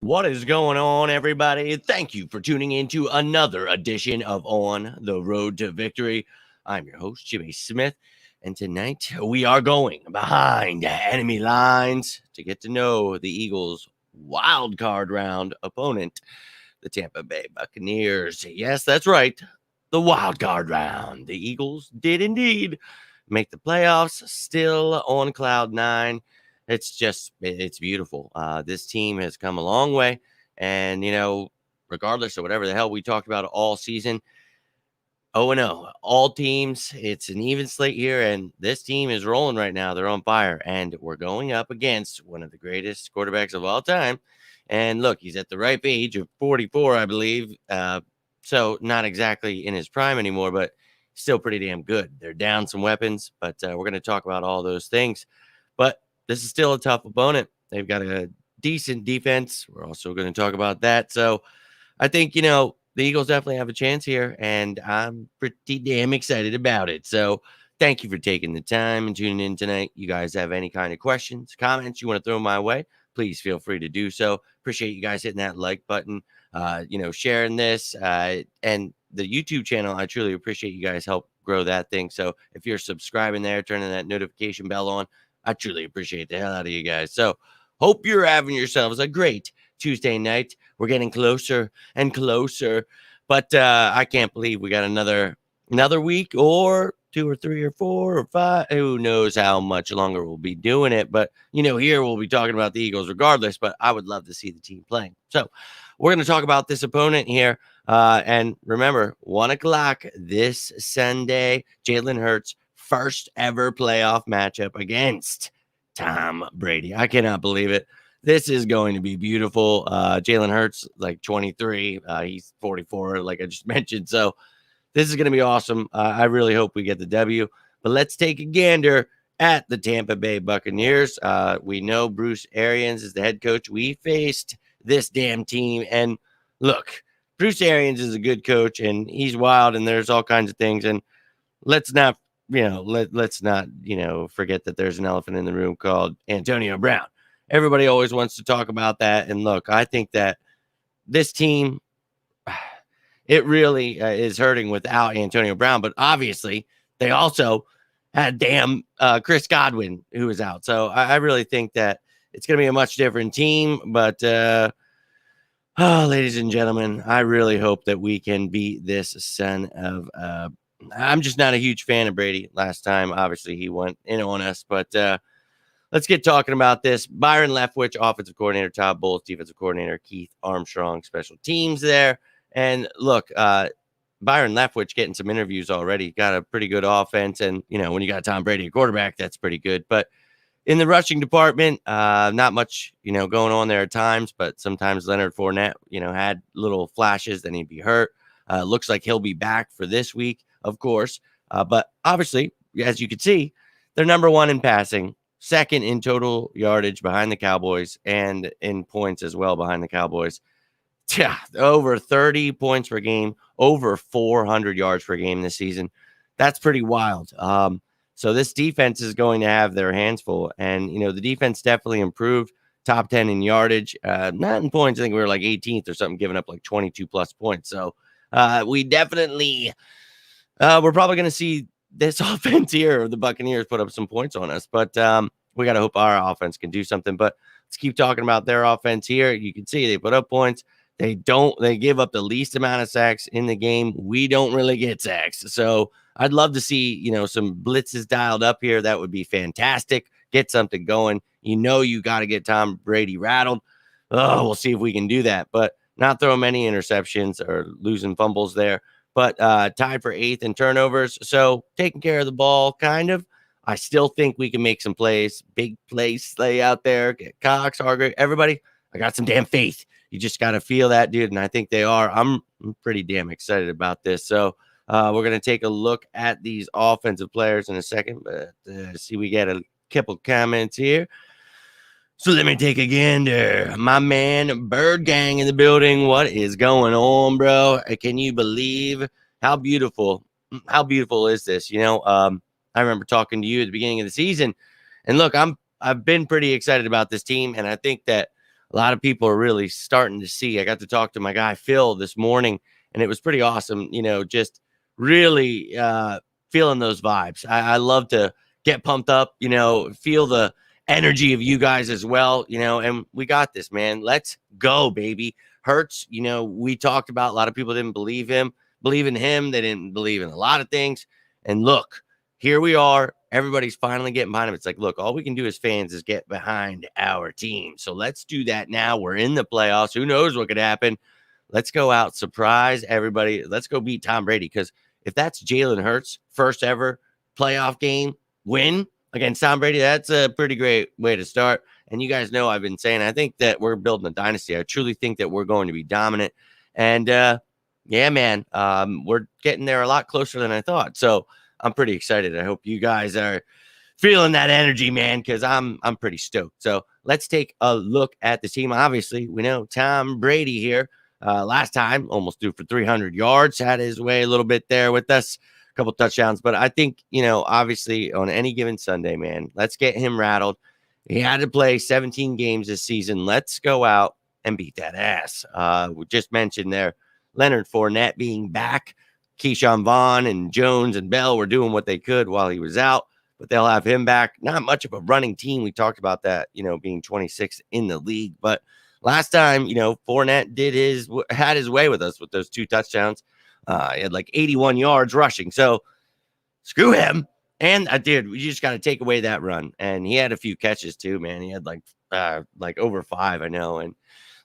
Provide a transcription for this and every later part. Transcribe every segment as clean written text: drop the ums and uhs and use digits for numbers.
What is going on, everybody? Thank you for tuning in to another edition of On the Road to Victory. I'm your host, Jimmy Smith, and tonight we are going behind enemy lines to get to know the Eagles' wild card round opponent, the Tampa Bay Buccaneers. Yes, that's right, the wild card round. The Eagles did indeed make the playoffs, still on cloud nine. It's beautiful. This team has come a long way. And, regardless of whatever the hell we talked about all season, 0-0, all teams, it's an even slate here. And this team is rolling right now. They're on fire. And we're going up against one of the greatest quarterbacks of all time. And look, he's at the ripe age of 44, I believe. So not exactly in his prime anymore, but still pretty damn good. They're down some weapons, but we're going to talk about all those things. But this is still a tough opponent. They've got a decent defense. We're also going to talk about that. So I think, the Eagles definitely have a chance here, and I'm pretty damn excited about it. So thank you for taking the time and tuning in tonight. You guys have any kind of questions, comments you want to throw my way, please feel free to do so. Appreciate you guys hitting that like button, sharing this, and the YouTube channel. I truly appreciate you guys help grow that thing. So if you're subscribing there, turning that notification bell on, I truly appreciate the hell out of you guys. So hope you're having yourselves a great Tuesday night. We're getting closer and closer, but I can't believe we got another week or 2 or 3 or 4 or 5. Who knows how much longer we'll be doing it. But, here we'll be talking about the Eagles regardless, but I would love to see the team playing. So we're going to talk about this opponent here. And remember, 1 o'clock this Sunday, Jalen Hurts, first ever playoff matchup against Tom Brady. I cannot believe it. This is going to be beautiful. Jalen Hurts, like 23. He's 44, like I just mentioned. So this is going to be awesome. I really hope we get the W. But let's take a gander at the Tampa Bay Buccaneers. We know Bruce Arians is the head coach. We faced this damn team. And look, Bruce Arians is a good coach, and he's wild, and there's all kinds of things. And let's not, let's not, forget that there's an elephant in the room called Antonio Brown. Everybody always wants to talk about that. And look, I think that this team, it really is hurting without Antonio Brown. But obviously, they also had Chris Godwin, who was out. So I really think that it's going to be a much different team. But, ladies and gentlemen, I really hope that we can beat this son of I'm just not a huge fan of Brady. Last time, obviously, he went in on us. But let's get talking about this. Byron Leftwich, offensive coordinator, Todd Bowles, defensive coordinator, Keith Armstrong, special teams there. And look, Byron Leftwich getting some interviews already. Got a pretty good offense. And, when you got Tom Brady at quarterback, that's pretty good. But in the rushing department, not much, going on there at times. But sometimes Leonard Fournette, had little flashes. Then he'd be hurt. Looks like he'll be back for this week, of course. But obviously, as you can see, they're number 1 in passing, second in total yardage behind the Cowboys, and in points as well behind the Cowboys. Yeah, over 30 points per game, over 400 yards per game this season. That's pretty wild. So this defense is going to have their hands full. And, the defense definitely improved. Top 10 in yardage, not in points. I think we were like 18th or something, giving up like 22 plus points. So we definitely, we're probably going to see this offense here, the Buccaneers, put up some points on us. But we got to hope our offense can do something. But let's keep talking about their offense here. You can see they put up points. They give up the least amount of sacks in the game. We don't really get sacks. So I'd love to see, some blitzes dialed up here. That would be fantastic. Get something going. You got to get Tom Brady rattled. Oh, we'll see if we can do that. But not throw many interceptions or losing fumbles there. But tied for 8th in turnovers. So taking care of the ball, kind of. I still think we can make some plays. Big plays lay out there. Get Cox, Hargrave, everybody. I got some damn faith. You just got to feel that, dude. And I think they are. I'm pretty damn excited about this. So we're going to take a look at these offensive players in a second. But see, we got a couple comments here. So let me take a gander. My man, Bird Gang in the building. What is going on, bro? Can you believe how beautiful is this? I remember talking to you at the beginning of the season. And look, I've been pretty excited about this team. And I think that a lot of people are really starting to see. I got to talk to my guy Phil this morning, and it was pretty awesome. Just really feeling those vibes. I love to get pumped up, feel the energy of you guys as well, and we got this, man. Let's go, baby. Hurts, we talked about a lot of people didn't believe in him. They didn't believe in a lot of things. And look, here we are. Everybody's finally getting behind him. It's like, look, all we can do as fans is get behind our team. So let's do that now. We're in the playoffs. Who knows what could happen? Let's go out, surprise everybody. Let's go beat Tom Brady. Because if that's Jalen Hurts' first ever playoff game win against Tom Brady, that's a pretty great way to start. And you guys know I've been saying, I think that we're building a dynasty. I truly think that we're going to be dominant. And yeah, man, we're getting there a lot closer than I thought. So I'm pretty excited. I hope you guys are feeling that energy, man, because I'm pretty stoked. So let's take a look at the team. Obviously, we know Tom Brady here. Last time, almost threw for 300 yards, had his way a little bit there with us, a couple touchdowns. But I think, obviously on any given Sunday, man, let's get him rattled. He had to play 17 games this season. Let's go out and beat that ass. We just mentioned there, Leonard Fournette being back. Keyshawn Vaughn and Jones and Bell were doing what they could while he was out, but they'll have him back. Not much of a running team. We talked about that, being 26th in the league. But last time, Fournette had his way with us with those 2 touchdowns. He had like 81 yards rushing. So screw him. And dude, we just got to take away that run. And he had a few catches too, man. He had like over 5, I know. And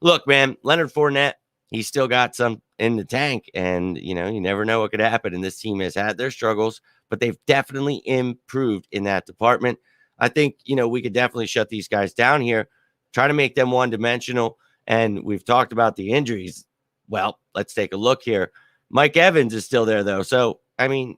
look, man, Leonard Fournette, he's still got some in the tank, and you never know what could happen. And this team has had their struggles, but they've definitely improved in that department. I think we could definitely shut these guys down here, try to make them one-dimensional. And we've talked about the injuries. Well, let's take a look here. Mike Evans is still there though, so I mean,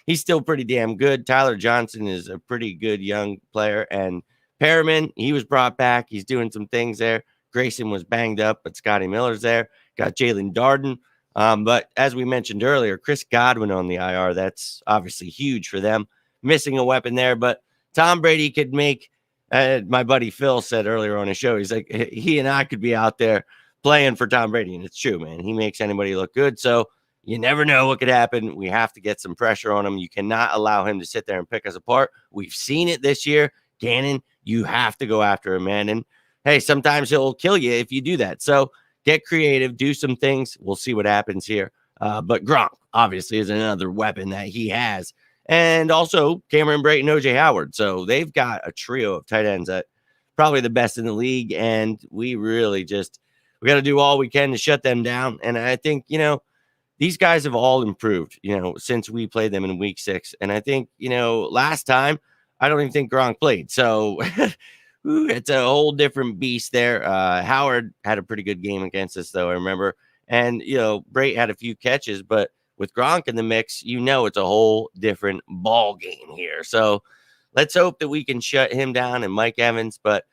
he's still pretty damn good. Tyler Johnson is a pretty good young player, and Perriman, he was brought back. He's doing some things there. Grayson was banged up, but Scotty Miller's there. Got Jalen Darden. But as we mentioned earlier, Chris Godwin on the IR. That's obviously huge for them. Missing a weapon there, but Tom Brady could make, my buddy Phil said earlier on his show, he's like, he and I could be out there playing for Tom Brady. And it's true, man. He makes anybody look good. So you never know what could happen. We have to get some pressure on him. You cannot allow him to sit there and pick us apart. We've seen it this year. Gannon, you have to go after him, man. And hey, sometimes he'll kill you if you do that. So get creative, do some things. We'll see what happens here. But Gronk, obviously, is another weapon that he has. And also Cameron Brate and OJ Howard. So they've got a trio of tight ends that probably the best in the league. And we really we got to do all we can to shut them down. And I think, these guys have all improved, since we played them in week 6. And I think, last time, I don't even think Gronk played. So it's a whole different beast there. Howard had a pretty good game against us, though, I remember. And, Brate had a few catches. But with Gronk in the mix, it's a whole different ball game here. So let's hope that we can shut him down and Mike Evans. But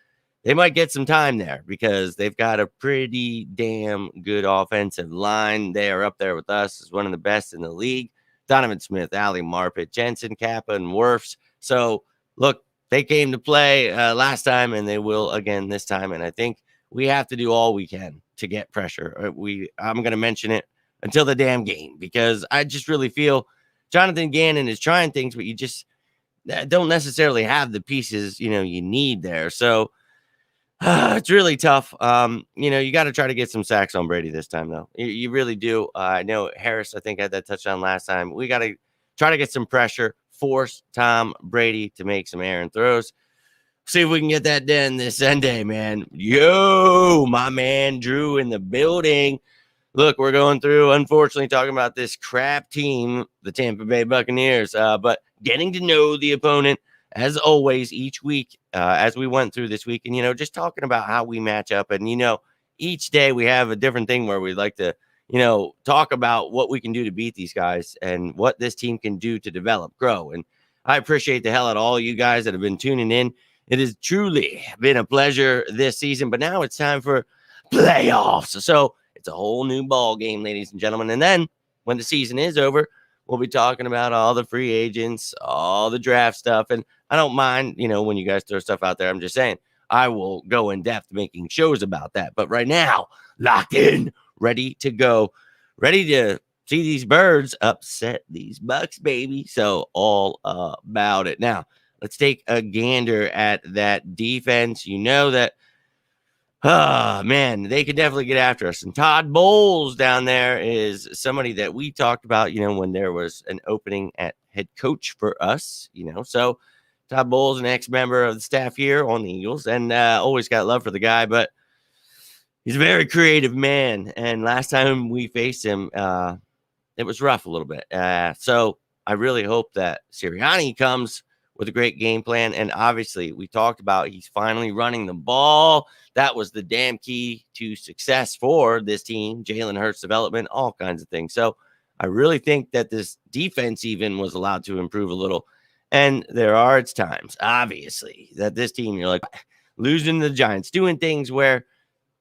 they might get some time there because they've got a pretty damn good offensive line. They are up there with us as one of the best in the league. Donovan Smith, Ali Marpet, Jensen, Kappa, and Wirfs. So, look, they came to play last time, and they will again this time. And I think we have to do all we can to get pressure. I'm going to mention it until the damn game because I just really feel Jonathan Gannon is trying things, but you just don't necessarily have the pieces, you need there. So, it's really tough. You got to try to get some sacks on Brady this time, though. You really do. I know Harris, I think, had that touchdown last time. We got to try to get some pressure, force Tom Brady to make some errant throws. See if we can get that done this Sunday, man. Yo, my man Drew in the building. Look, we're going through, unfortunately, talking about this crap team, the Tampa Bay Buccaneers, but getting to know the opponent, as always, each week, as we went through this week, and, just talking about how we match up. And, each day we have a different thing where we'd like to, talk about what we can do to beat these guys and what this team can do to develop, grow. And I appreciate the hell out of all you guys that have been tuning in. It has truly been a pleasure this season, but now it's time for playoffs. So it's a whole new ball game, ladies and gentlemen. And then when the season is over, we'll be talking about all the free agents, all the draft stuff. And I don't mind, when you guys throw stuff out there. I'm just saying, I will go in depth making shows about that. But right now, locked in, ready to go, ready to see these birds upset these Bucs, baby. So all about it. Now, let's take a gander at that defense. You know that, man, they could definitely get after us. And Todd Bowles down there is somebody that we talked about, when there was an opening at head coach for us, So Todd Bowles, an ex-member of the staff here on the Eagles, and always got love for the guy, but he's a very creative man. And last time we faced him, it was rough a little bit. So I really hope that Sirianni comes with a great game plan. And obviously, we talked about he's finally running the ball. That was the damn key to success for this team, Jalen Hurts development, all kinds of things. So I really think that this defense even was allowed to improve a little. And there are its times, obviously, that this team, you're like, losing to the Giants, doing things where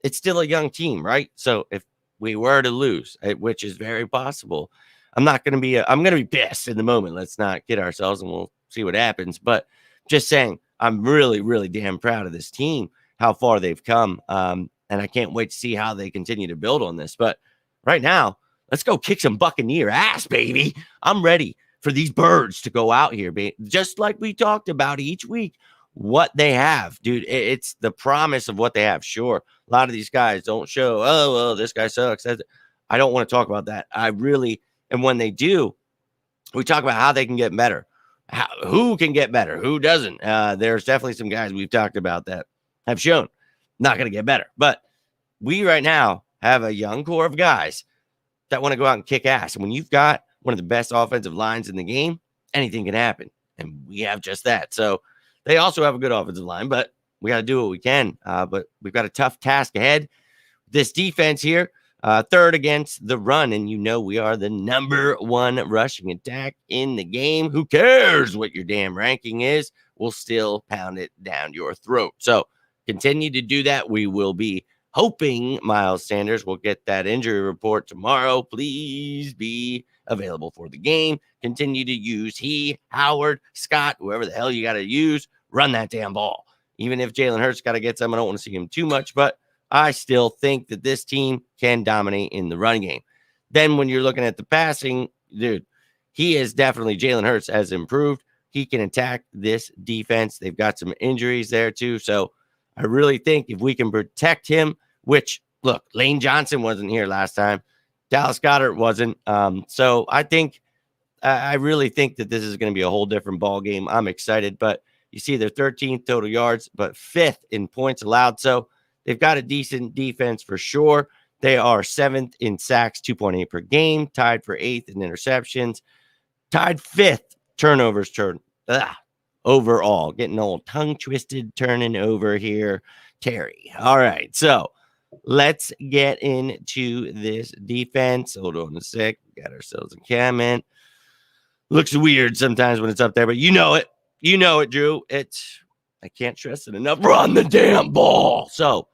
it's still a young team, right? So if we were to lose, which is very possible, I'm going to be pissed in the moment. Let's not kid ourselves, and we'll see what happens. But just saying, I'm really, really damn proud of this team, how far they've come. And I can't wait to see how they continue to build on this. But right now, let's go kick some Buccaneer ass, baby. I'm ready for these birds to go out here, baby. Just like we talked about each week, what they have, dude. It's the promise of what they have. Sure, a lot of these guys don't show, oh, well, this guy sucks. I don't want to talk about that. And when they do, we talk about how they can get better. Who can get better? Who doesn't? There's definitely some guys we've talked about that have shown not going to get better. But we right now have a young core of guys that want to go out and kick ass. And when you've got one of the best offensive lines in the game, anything can happen. And we have just that. So they also have a good offensive line, but we got to do what we can. But we've got a tough task ahead. This defense here, third against the run. And we are the number one rushing attack in the game. Who cares what your damn ranking is? We'll still pound it down your throat. So continue to do that. We will be hoping Miles Sanders will get that injury report tomorrow. Please be available for the game. Continue to use Howard, Scott, whoever the hell you got to use. Run that damn ball. Even if Jalen Hurts got to get some, I don't want to see him too much, but I still think that this team can dominate in the run game. Then when you're looking at the passing, dude, Jalen Hurts has improved. He can attack this defense. They've got some injuries there too. So I really think if we can protect him, which, look, Lane Johnson wasn't here last time. Dallas Goedert wasn't. So I really think that this is going to be a whole different ball game. I'm excited, but you see they're 13th total yards, but 5th in points allowed. So they've got a decent defense for sure. They are 7th in sacks, 2.8 per game, tied for 8th in interceptions, tied 5th turnovers overall. Getting old tongue twisted, turning over here, Terry. All right, so let's get into this defense. Hold on a sec. We got ourselves a comment. Looks weird sometimes when it's up there, but you know it. You know it, Drew. I can't stress it enough. Run the damn ball. So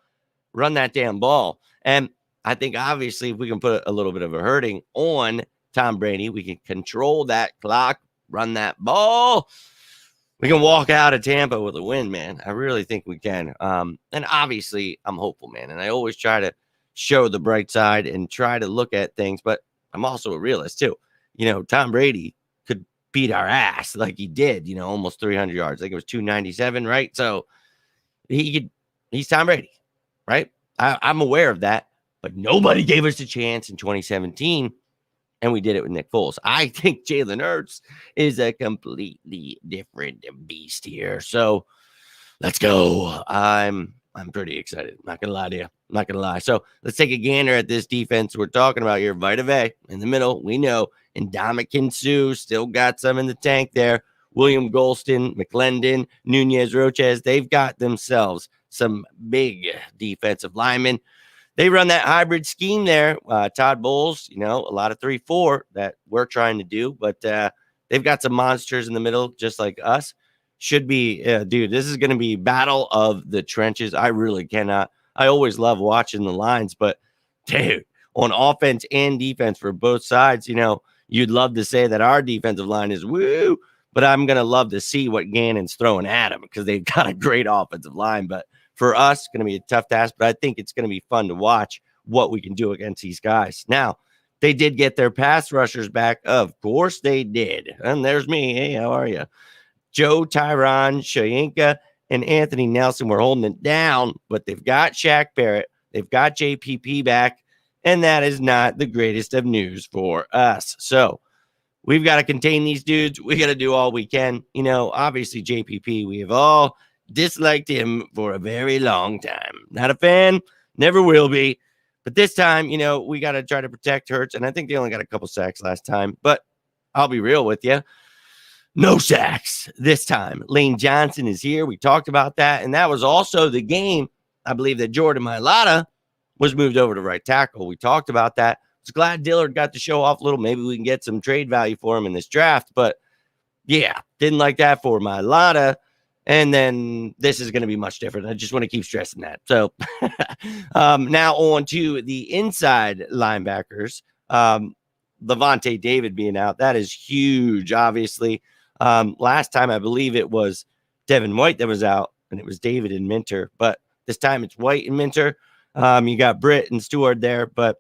run that damn ball. And I think obviously if we can put a little bit of a hurting on Tom Brady, we can control that clock, run that ball. We can walk out of Tampa with a win, man. I really think we can. And obviously I'm hopeful, man. And I always try to show the bright side and try to look at things, but I'm also a realist too. Tom Brady could beat our ass like he did, almost 300 yards. I think it was 297, right? So he's Tom Brady, right? I'm aware of that, but nobody gave us a chance in 2017, and we did it with Nick Foles. I think Jalen Hurts is a completely different beast here. So let's go. I'm pretty excited. I'm not going to lie to you. I'm not going to lie. So let's take a gander at this defense we're talking about here. Vita Vea in the middle, we know. And Ndamukong Suh still got some in the tank there. William Golston, McClendon, Nunez, Roches, they've got themselves some big defensive linemen. They run that hybrid scheme there. Todd Bowles, a lot of 3-4 that we're trying to do, but they've got some monsters in the middle, just like us. Should be, dude, this is going to be battle of the trenches. I really cannot. I always love watching the lines, but dude, on offense and defense for both sides, you'd love to say that our defensive line is but I'm going to love to see what Gannon's throwing at them because they've got a great offensive line. But for us. Going to be a tough task, but I think it's going to be fun to watch what we can do against these guys. Now, they did get their pass rushers back. Of course they did. And there's me. Hey, how are you? Joe, Tyron, Shayenka, and Anthony Nelson were holding it down, but they've got Shaq Barrett. They've got JPP back, and that is not the greatest of news for us. So we've got to contain these dudes. We got to do all we can. You know, obviously JPP, we have all disliked him for a very long time. Not a fan, never will be. But this time, you know, we got to try to protect Hurts, and I think they only got a couple sacks last time. But I'll be real with you. No sacks this time. Lane Johnson is here. We talked about that, and that was also the game, I believe, that Jordan Mailata was moved over to right tackle. We talked about that. I was glad Dillard got to show off a little. Maybe we can get some trade value for him in this draft. But, yeah, didn't like that for Mailata. And then this is going to be much different. I just want to keep stressing that. So now on to the inside linebackers. Levante David being out. That is huge, obviously. Last time, I believe it was Devin White that was out, and it was David and Minter. But this time it's White and Minter. You got Britt and Stewart there. But,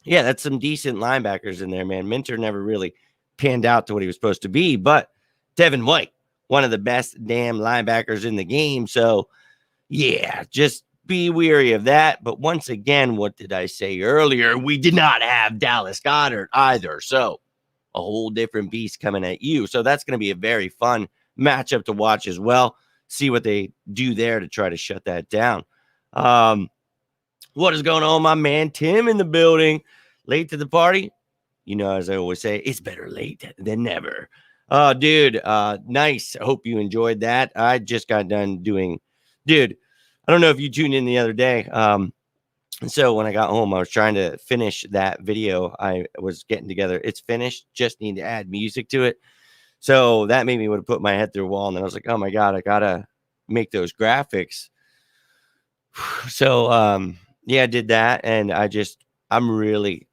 yeah, that's some decent linebackers in there, man. Minter never really panned out to what he was supposed to be. But Devin White, one of the best damn linebackers in the game. So, yeah, just be weary of that. But once again, what did I say earlier? We did not have Dallas Goedert either. So, a whole different beast coming at you. So, that's going to be a very fun matchup to watch as well. See what they do there to try to shut that down. What is going on, my man? Tim in the building. Late to the party? You know, as I always say, it's better late than never. Dude, nice. I hope you enjoyed that. I just got done doing, dude, I don't know if you tuned in the other day. So when I got home, I was trying to finish that video I was getting together. It's finished. Just need to add music to it. So that made me want to put my head through a wall. And then I was like, oh my God, I got to make those graphics. So, yeah, I did that. And I'm really,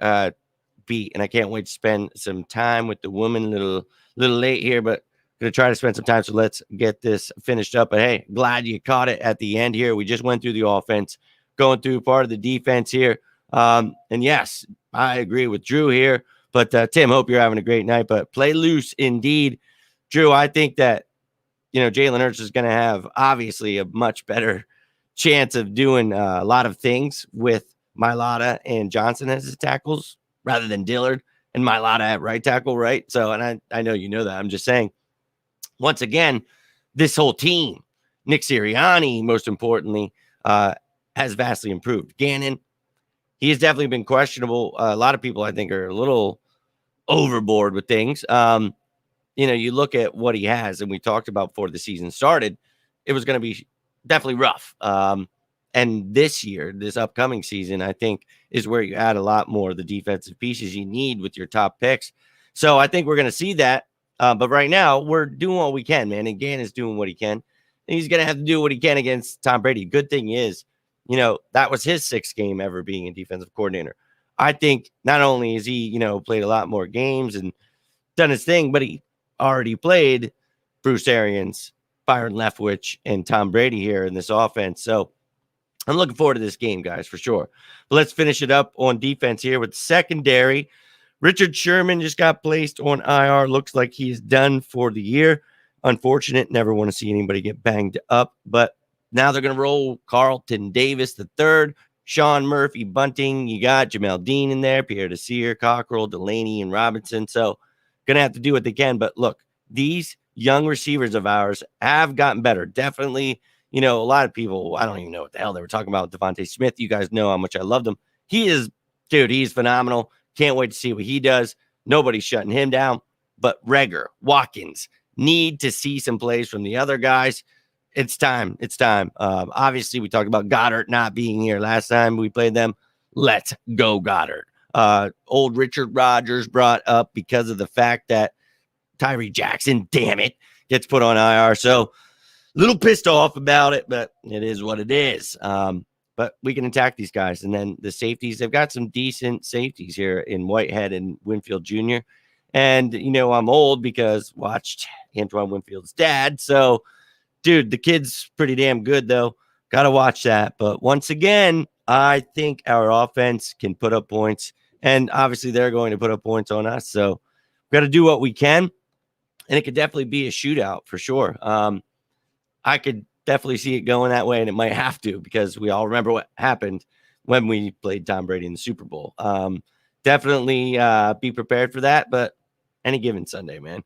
beat, and I can't wait to spend some time with the woman. A little late here, but gonna try to spend some time. So let's get this finished up. But hey, glad you caught it at the end here. We just went through the offense, going through part of the defense here. And yes, I agree with Drew here. But Tim, hope you're having a great night. But play loose indeed, Drew. I think that Jalen Hurts is gonna have obviously a much better chance of doing a lot of things with Mailata and Johnson as his tackles, rather than Dillard and Mailata at right tackle, right? So, and I know you know that. I'm just saying, once again, this whole team, Nick Sirianni, most importantly, has vastly improved. Gannon, he has definitely been questionable. A lot of people, I think, are a little overboard with things. You look at what he has, and we talked about before the season started, it was going to be definitely rough. And this year, this upcoming season, I think is where you add a lot more of the defensive pieces you need with your top picks. So I think we're going to see that. But right now, we're doing what we can, man. And Gann is doing what he can. And he's going to have to do what he can against Tom Brady. Good thing is, that was his 6th game ever being a defensive coordinator. I think not only has he, played a lot more games and done his thing, but he already played Bruce Arians, Byron Leftwich, and Tom Brady here in this offense. So I'm looking forward to this game, guys, for sure. But let's finish it up on defense here with secondary. Richard Sherman just got placed on IR. Looks like he's done for the year. Unfortunate. Never want to see anybody get banged up. But now they're going to roll Carlton Davis III, Sean Murphy Bunting. You got Jamel Dean in there, Pierre Desir, Cockrell, Delaney, and Robinson. So going to have to do what they can. But look, these young receivers of ours have gotten better. Definitely. A lot of people, I don't even know what the hell they were talking about with Devontae Smith. You guys know how much I loved him. He's phenomenal. Can't wait to see what he does. Nobody's shutting him down. But Reagor, Watkins, need to see some plays from the other guys. It's time. Obviously, we talked about Goddard not being here last time we played them. Let's go, Goddard. Old Richard Rodgers brought up because of the fact that Tyree Jackson, damn it, gets put on IR. So, little pissed off about it, but it is what it is. But we can attack these guys. And then the safeties, they've got some decent safeties here in Whitehead and Winfield Jr. And, I'm old because watched Antoine Winfield's dad. So, dude, the kid's pretty damn good, though. got to watch that. But once again, I think our offense can put up points, and obviously they're going to put up points on us. So we've got to do what we can, and it could definitely be a shootout for sure. I could definitely see it going that way, and it might have to because we all remember what happened when we played Tom Brady in the Super Bowl. Definitely be prepared for that, but any given Sunday, man.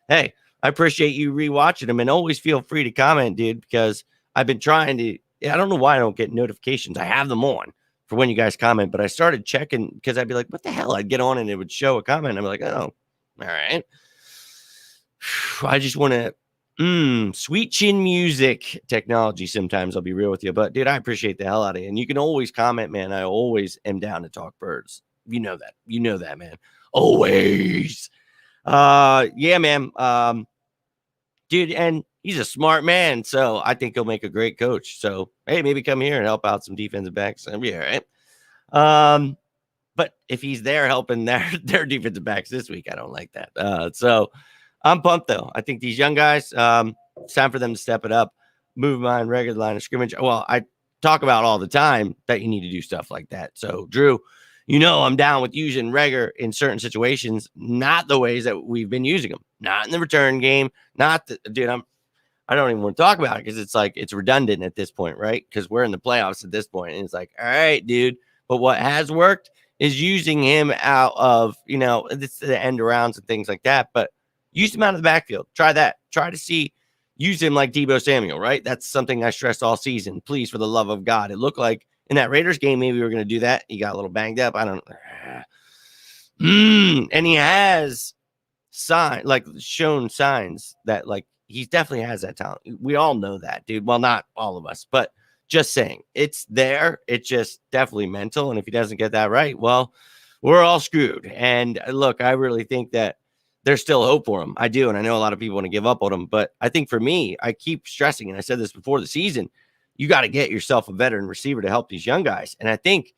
Hey, I appreciate you rewatching them, and always feel free to comment, dude, because I've been trying to. I don't know why I don't get notifications. I have them on for when you guys comment, but I started checking because I'd be like, what the hell? I'd get on and it would show a comment. I'm like, oh, all right. I just want to sweet chin music technology sometimes, I'll be real with you. But, dude, I appreciate the hell out of you. And you can always comment, man. I always am down to talk birds. You know that. You know that, man. Always. Yeah, man. Dude, and he's a smart man, so I think he'll make a great coach. So, hey, maybe come here and help out some defensive backs. That'd be all right. But if he's there helping their defensive backs this week, I don't like that. So I'm pumped, though. I think these young guys, it's time for them to step it up, move on regular line of scrimmage. Well, I talk about all the time that you need to do stuff like that. So, Drew, you know I'm down with using Reagor in certain situations, not the ways that we've been using them. Not in the return game. Not the dude. I don't even want to talk about it because it's like it's redundant at this point, right? Because we're in the playoffs at this point, and it's like, all right, dude. But what has worked is using him out of it's the end arounds and things like that. But use him out of the backfield. Try that. Try to see. Use him like Deebo Samuel, right? That's something I stressed all season. Please, for the love of God, it looked like in that Raiders game, maybe we were going to do that. He got a little banged up. I don't know. And he has shown signs that he definitely has that talent. We all know that, dude. Well, not all of us, but just saying it's there. It's just definitely mental. And if he doesn't get that right, well, we're all screwed. And look, I really think that there's still hope for him. I do. And I know a lot of people want to give up on him, but I think for me, I keep stressing, and I said this before the season, you got to get yourself a veteran receiver to help these young guys. And I think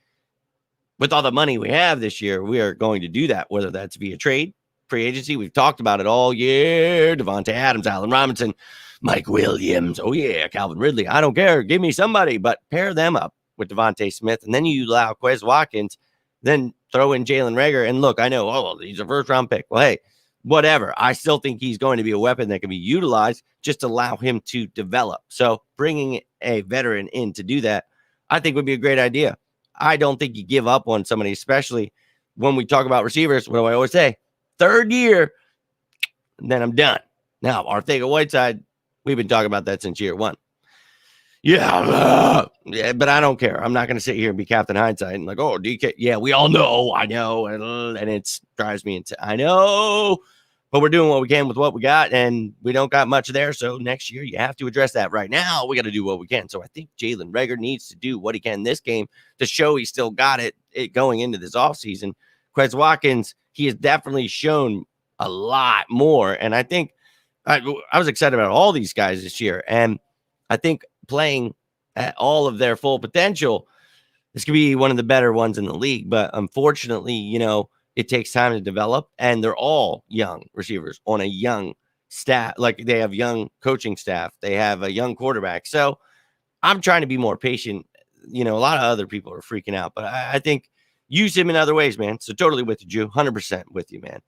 with all the money we have this year, we are going to do that, whether that's via trade, free agency. We've talked about it all year. Devontae Adams, Allen Robinson, Mike Williams. Oh, yeah, Calvin Ridley. I don't care. Give me somebody, but pair them up with Devontae Smith. And then you allow Quez Watkins, then throw in Jalen Reagor. And look, I know, he's a first-round pick. Well, hey, whatever. I still think he's going to be a weapon that can be utilized. Just allow him to develop. So bringing a veteran in to do that, I think would be a great idea. I don't think you give up on somebody, especially when we talk about receivers. What do I always say? Third year, and then I'm done. Now, Arcega-Whiteside, we've been talking about that since year one. Yeah, but I don't care. I'm not going to sit here and be Captain Hindsight and like, oh, DK. Yeah, we all know. I know. And it drives me into, I know. But we're doing what we can with what we got, and we don't got much there. So next year, you have to address that. Right now, we got to do what we can. So I think Jalen Reagor needs to do what he can in this game to show he still got it going into this offseason. Quez Watkins, he has definitely shown a lot more. And I think I was excited about all these guys this year. And I think playing at all of their full potential, this could be one of the better ones in the league. But unfortunately, it takes time to develop. And they're all young receivers on a young staff. Like they have young coaching staff. They have a young quarterback. So I'm trying to be more patient. A lot of other people are freaking out. But I think use him in other ways, man. So totally with you, Drew. 100% with you, man.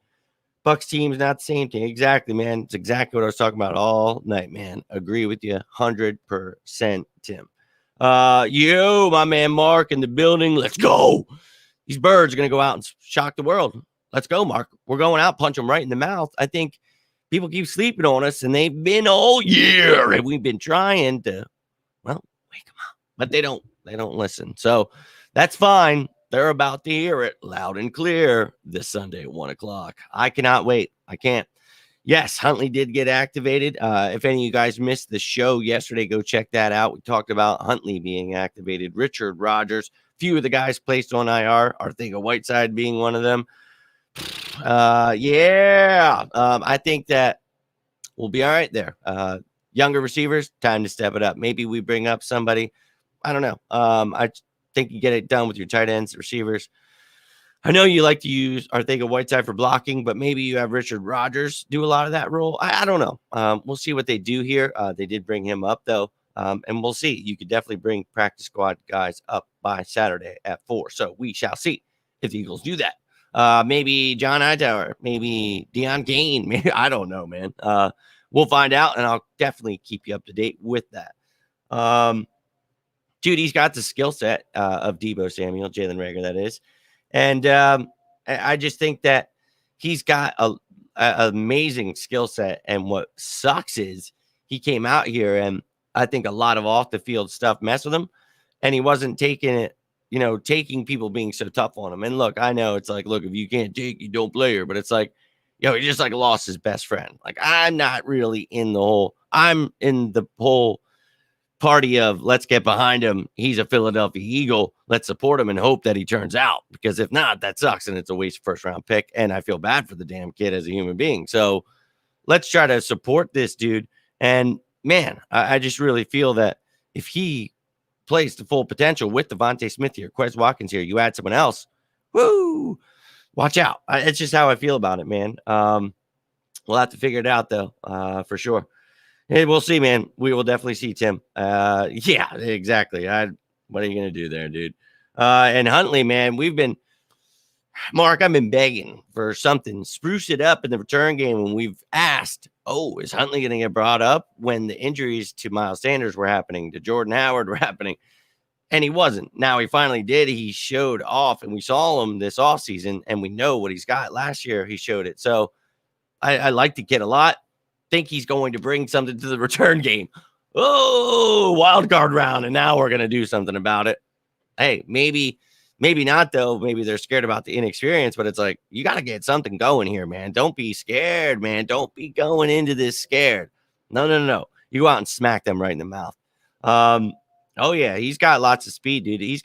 Bucs team's not the same thing. Exactly, man. It's exactly what I was talking about all night, man. Agree with you 100%, Tim. My man Mark in the building. Let's go. These birds are going to go out and shock the world. Let's go, Mark. We're going out, punch them right in the mouth. I think people keep sleeping on us, and they've been all year, and we've been trying to, wake them up. But they don't listen. So that's fine. They're about to hear it loud and clear this Sunday at 1 o'clock. I cannot wait. I can't. Yes, Huntley did get activated. If any of you guys missed the show yesterday, go check that out. We talked about Huntley being activated, Richard Rodgers, few of the guys placed on IR, Arcega-Whiteside being one of them. I think that we'll be all right there. Younger receivers, time to step it up. Maybe we bring up somebody. I don't know. I think you get it done with your tight ends, receivers. I know you like to use Arcega-Whiteside for blocking, but maybe you have Richard Rodgers do a lot of that role. I don't know. We'll see what they do here. They did bring him up, though. And we'll see. You could definitely bring practice squad guys up by Saturday at 4. So we shall see if the Eagles do that. Maybe John Hightower, maybe Deion Gain. Maybe, I don't know, man. We'll find out, and I'll definitely keep you up to date with that. Dude, he's got the skill set of Deebo Samuel, Jalen Reagor, that is. And I just think that he's got an amazing skill set. And what sucks is he came out here, and I think a lot of off-the-field stuff messed with him, and he wasn't taking it, taking people being so tough on him. And look, I know it's like, look, if you can't take, you don't play her. But it's like, he just like lost his best friend. Like, I'm not really in the whole – I'm in the whole – party of let's get behind him. He's a Philadelphia Eagle. Let's support him and hope that he turns out, because if not, that sucks and it's a waste of first round pick. And I feel bad for the damn kid as a human being. So let's try to support this dude. And man, I just really feel that if he plays to full potential with Devontae Smith here, Quez Watkins here, you add someone else, woo, watch out. It's just how I feel about it, man. We'll have to figure it out though, for sure. Hey, we'll see, man. We will definitely see, Tim. Yeah, exactly. What are you going to do there, dude? And Huntley, man, Mark, I've been begging for something. Spruce it up in the return game when we've asked, is Huntley going to get brought up when the injuries to Miles Sanders were happening, to Jordan Howard were happening? And he wasn't. Now he finally did. He showed off, and we saw him this offseason, and we know what he's got. Last year, he showed it. So I like the kid a lot. Think he's going to bring something to the return game. Wild card round, and now we're going to do something about it. Hey, maybe not, though. Maybe they're scared about the inexperience, but it's like, you got to get something going here, man. Don't be scared, man. Don't be going into this scared. No. You go out and smack them right in the mouth. Yeah, he's got lots of speed, dude.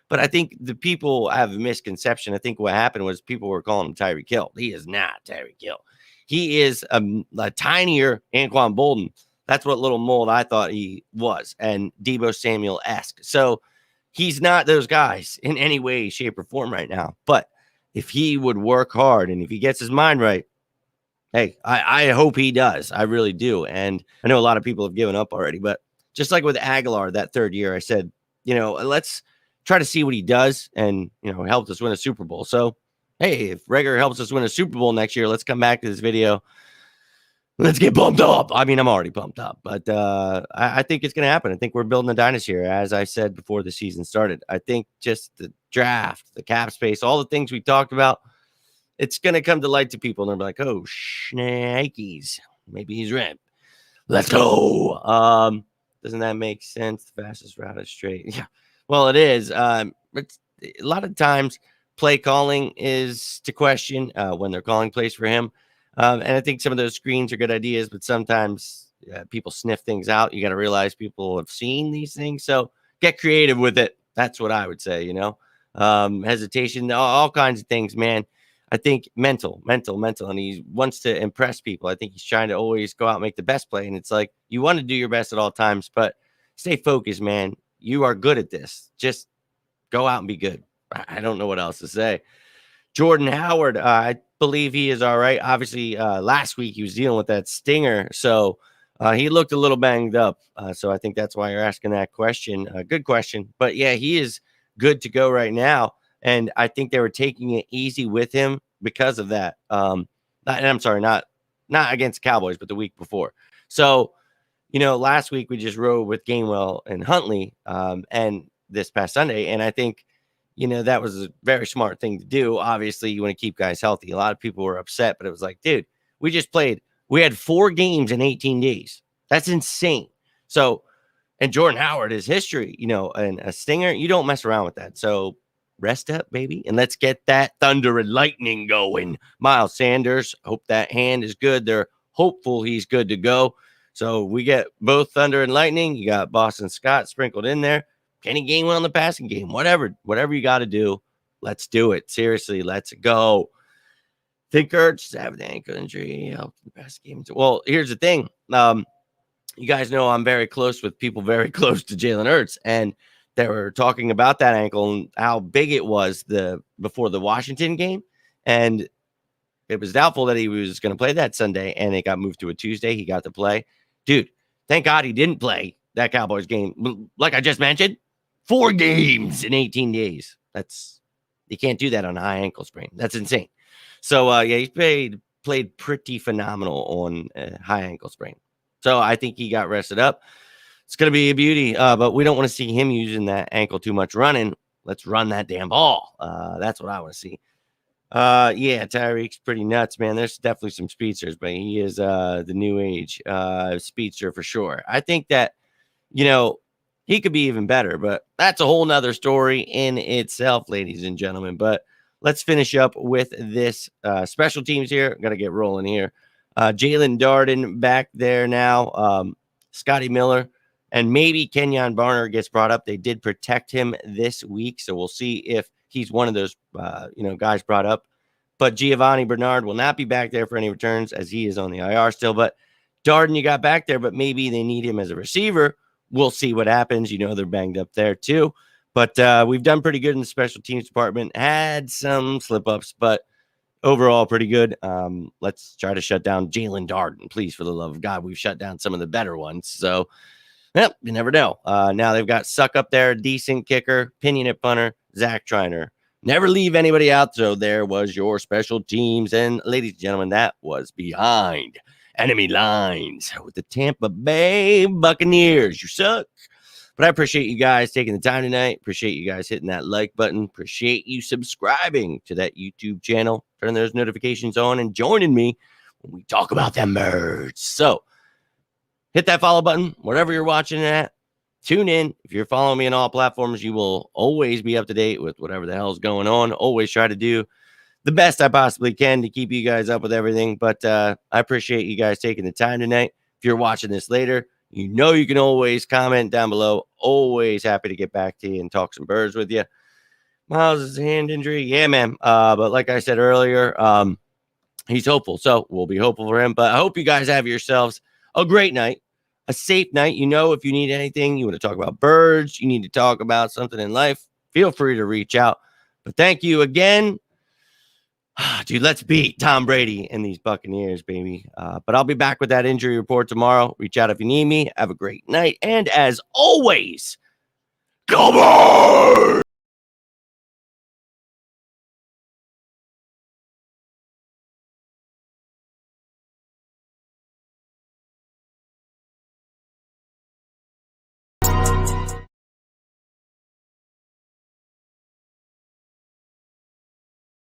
But I think the people have a misconception. I think what happened was people were calling him Tyreek Hill. He is not Tyreek Hill. He is a tinier Anquan Bolden. That's what little mold I thought he was, and Deebo Samuel-esque. So he's not those guys in any way, shape, or form right now. But if he would work hard and if he gets his mind right, hey, I hope he does. I really do. And I know a lot of people have given up already, but just like with Aguilar that third year, I said, let's try to see what he does, and, helped us win a Super Bowl. So, hey, if Reagor helps us win a Super Bowl next year, let's come back to this video. Let's get pumped up. I mean, I'm already pumped up, but I think it's going to happen. I think we're building a dynasty here, as I said before the season started. I think just the draft, the cap space, all the things we talked about, it's going to come to light to people, and they'll be like, oh, shnikes. Maybe he's right. Let's go. Doesn't that make sense? The fastest route is straight. Yeah. Well, it is. It's a lot of times play calling is to question when they're calling plays for him. And I think some of those screens are good ideas, but sometimes people sniff things out. You got to realize people have seen these things. So get creative with it. That's what I would say, hesitation, all kinds of things, man. I think mental. And he wants to impress people. I think he's trying to always go out and make the best play. And it's like, you want to do your best at all times, but stay focused, man. You are good at this. Just go out and be good. I don't know what else to say. Jordan Howard, I believe he is all right. Obviously, last week he was dealing with that stinger, so he looked a little banged up. So I think that's why you're asking that question. Good question. But, yeah, he is good to go right now, and I think they were taking it easy with him because of that. And I'm sorry, not against the Cowboys, but the week before. So, last week we just rode with Gainwell and Huntley and this past Sunday, and I think that was a very smart thing to do. Obviously, you want to keep guys healthy. A lot of people were upset, but it was like, dude, we just played. We had 4 games in 18 days. That's insane. So, and Jordan Howard is history, and a stinger. You don't mess around with that. So rest up, baby, and let's get that thunder and lightning going. Miles Sanders, hope that hand is good. They're hopeful he's good to go. So we get both thunder and lightning. You got Boston Scott sprinkled in there. Kenny Gainwell in the passing game, whatever you got to do, let's do it. Seriously, let's go. Think Ertz have an ankle injury, help in the passing game. Well, here's the thing. You guys know I'm very close with people very close to Jalen Hurts, and they were talking about that ankle and how big it was before the Washington game, and it was doubtful that he was going to play that Sunday, and it got moved to a Tuesday. He got to play. Dude, thank God he didn't play. that Cowboys game, like I just mentioned, 4 games in 18 days. You can't do that on a high ankle sprain. That's insane. So, yeah, he's played pretty phenomenal on a high ankle sprain. So I think he got rested up. It's going to be a beauty, but we don't want to see him using that ankle too much running. Let's run that damn ball. That's what I want to see. Yeah, Tyreek's pretty nuts, man. There's definitely some speedsters, but he is the new age speedster for sure. I think that, he could be even better, but that's a whole nother story in itself, ladies and gentlemen. But let's finish up with this special teams here. Got to get rolling here. Jalen Darden back there now. Scotty Miller and maybe Kenyon Barner gets brought up. They did protect him this week, so we'll see if he's one of those guys brought up. But Giovanni Bernard will not be back there for any returns as he is on the IR still. But Darden, you got back there, but maybe they need him as a receiver. We'll see what happens. They're banged up there too. But we've done pretty good in the special teams department. Had some slip-ups, but overall pretty good. Let's try to shut down Jalen Darden, please, for the love of God. We've shut down some of the better ones. So, you never know. Now they've got Suck up there, decent kicker, pinion at punter, Zach Triner. Never leave anybody out. So there was your special teams. And ladies and gentlemen, that was behind enemy lines with the Tampa Bay Buccaneers. You suck. But I appreciate you guys taking the time tonight. Appreciate you guys hitting that like button. Appreciate you subscribing to that YouTube channel. Turn those notifications on and joining me when we talk about them birds. So hit that follow button wherever you're watching it at. Tune in. If you're following me on all platforms, you will always be up to date with whatever the hell is going on. Always try to do the best I possibly can to keep you guys up with everything. But I appreciate you guys taking the time tonight. If you're watching this later, you can always comment down below. Always happy to get back to you and talk some birds with you. Miles' hand injury. Yeah, man. But like I said earlier, he's hopeful. So we'll be hopeful for him. But I hope you guys have yourselves a great night. A safe night. If you need anything, you want to talk about birds, you need to talk about something in life, feel free to reach out. But thank you again. Dude, let's beat Tom Brady and these Buccaneers, baby. But I'll be back with that injury report tomorrow. Reach out if you need me. Have a great night. And as always, go Birds!